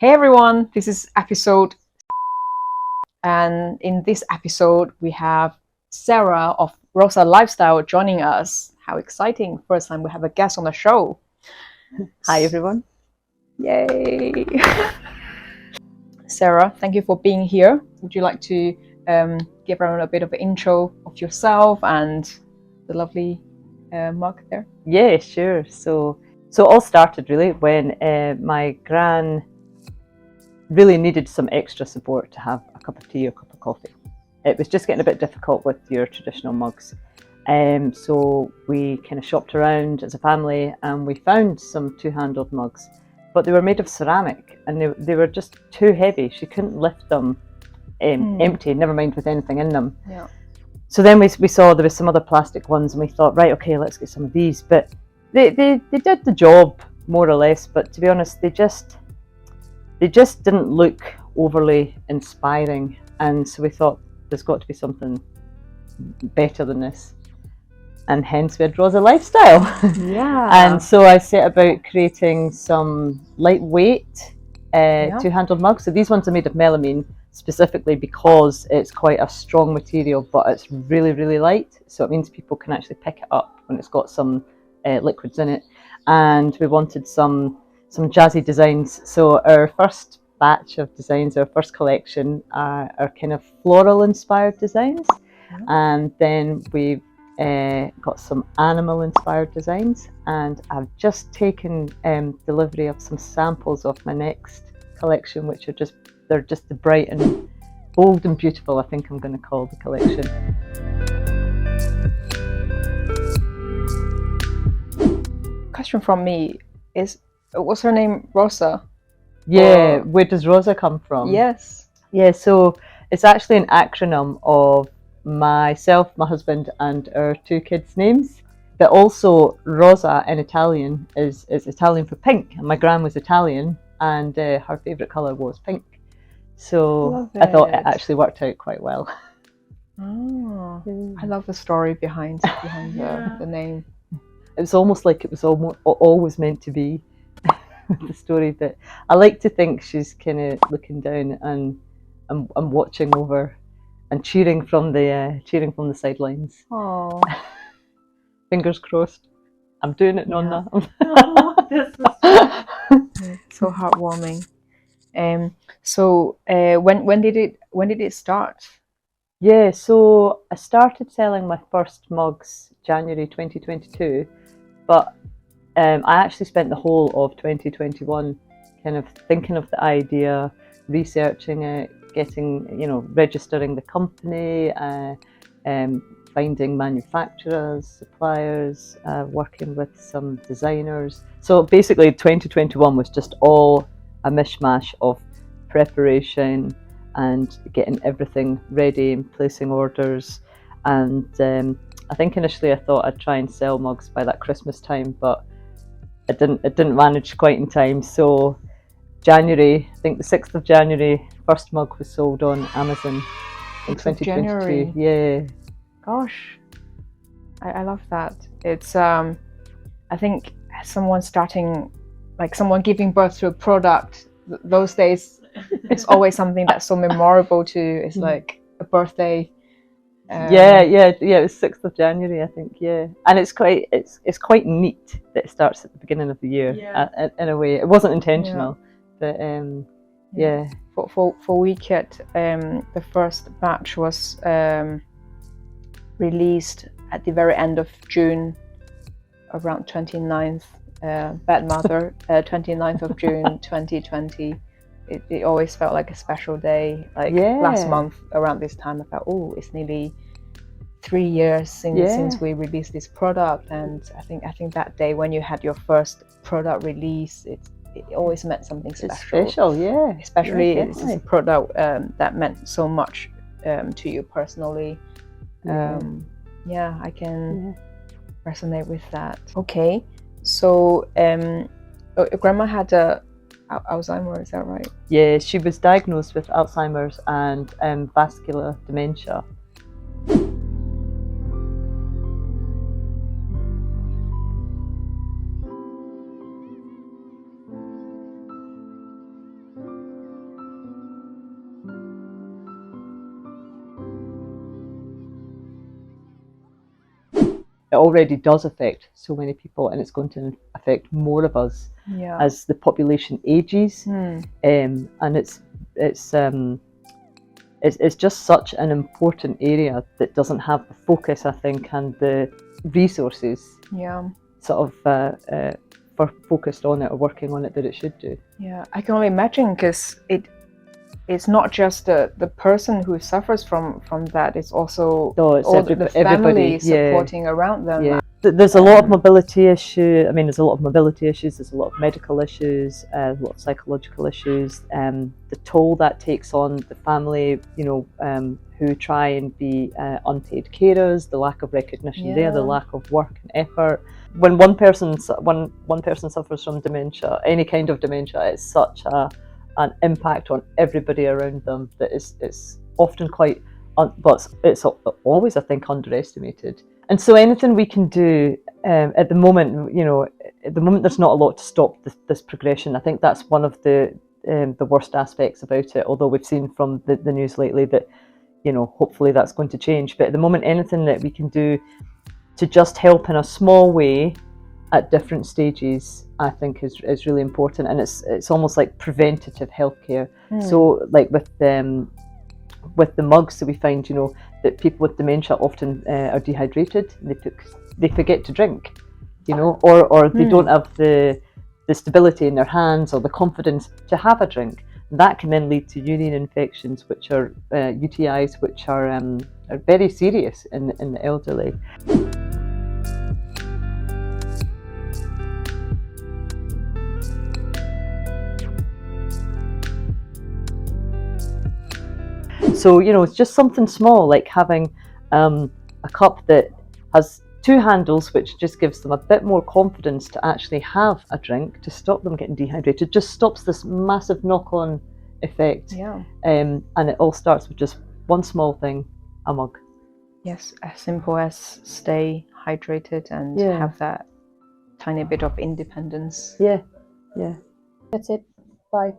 Hey everyone, this is episode, and in this episode we have Sarah of RosaLifestyle joining us. How exciting! First time we have a guest on the show. Hi everyone. Yay! Sarah, thank you for being here. Would you like to give everyone a bit of an intro of yourself and the lovely mug there? Yeah, sure. So it all started really when my gran really needed some extra support to have a cup of tea or a cup of coffee. It was just getting a bit difficult with your traditional mugs. So we kind of shopped around as a family and we found some two-handled mugs, but they were made of ceramic and they were just too heavy. She couldn't lift them empty, never mind with anything in them. Yeah. So then we saw there was some other plastic ones and we thought, right, okay, let's get some of these. But they did the job more or less, but to be honest, they just didn't look overly inspiring. And so we thought there's got to be something better than this. And hence we had RosaLifestyle. Yeah. And so I set about creating some lightweight two-handled mugs. So these ones are made of melamine, specifically because it's quite a strong material, but it's really, really light. So it means people can actually pick it up when it's got some liquids in it. And we wanted some jazzy designs. So our first batch of designs, our first collection, are kind of floral inspired designs. And then we've got some animal inspired designs, and I've just taken delivery of some samples of my next collection, which are they're just the bright and bold and beautiful, I think I'm going to call the collection. Question from me is, what's her name? Rosa? Yeah, where does Rosa come from? Yes. Yeah, so it's actually an acronym of myself, my husband, and our two kids' names. But also Rosa in Italian is Italian for pink, and my gran was Italian, and her favourite colour was pink. So I thought it actually worked out quite well. Oh, I love the story behind the name. It was almost like it was always meant to be the story. But I like to think she's kind of looking down and watching over and cheering from the sidelines. Oh, Fingers crossed. I'm doing it, Nonna. Oh, this is so heartwarming. So when did it start? Yeah, so I started selling my first mugs January 2022, but I actually spent the whole of 2021 kind of thinking of the idea, researching it, registering the company, finding manufacturers, suppliers, working with some designers. So basically 2021 was just all a mishmash of preparation and getting everything ready and placing orders. And I think initially I thought I'd try and sell mugs by that Christmas time, but it didn't manage quite in time. So January, I think the 6th of January, first mug was sold on Amazon in 2022. January. Yeah. Gosh, I love that. It's I think someone giving birth to a product, those days it's always something that's so memorable to. It's like a birthday. Yeah. It was 6th of January, I think. Yeah, and it's quite neat that it starts at the beginning of the year. Yeah. In a way, it wasn't intentional, but yeah. For WeeKett, the first batch was released at the very end of June, around 29th, Bad Mother, 29th of June 2020. It always felt like a special day. Last month around this time, I felt, oh, it's nearly 3 years since we released this product. And I think that day when you had your first product release, it always meant something special. It's special, yeah. Especially it's a product that meant so much to you personally. I can resonate with that. Okay, so your grandma had Alzheimer's, is that right? Yeah, she was diagnosed with Alzheimer's and vascular dementia. it already does affect so many people, and it's going to affect more of us as the population ages. And it's just such an important area that doesn't have the focus, I think, and the resources sort of for focused on it or working on it that it should do. Yeah, I can only imagine, because it's not just the person who suffers from that, it's also the family supporting around them. Yeah. There's a lot of mobility issue. I mean, there's a lot of mobility issues, there's a lot of medical issues, a lot of psychological issues, the toll that takes on the family, you know, who try and be unpaid carers, the lack of recognition there, the lack of work and effort. When one person suffers from dementia, any kind of dementia, it's such an impact on everybody around them that it's often quite, but it's always, I think, underestimated. And so anything we can do at the moment, you know, at the moment there's not a lot to stop this progression. I think that's one of the worst aspects about it, although we've seen from the news lately that, you know, hopefully that's going to change. But at the moment, anything that we can do to just help in a small way at different stages, I think is really important, and it's almost like preventative healthcare. So like with the mugs, so we find, you know, that people with dementia often are dehydrated. They forget to drink, you know, or they don't have the stability in their hands or the confidence to have a drink. That can then lead to urinary infections, which are UTIs, which are very serious in the elderly. So, you know, it's just something small, like having a cup that has two handles, which just gives them a bit more confidence to actually have a drink, to stop them getting dehydrated, just stops this massive knock-on effect. And it all starts with just one small thing, a mug. Yes, as simple as stay hydrated and have that tiny bit of independence. Yeah. That's it. Bye.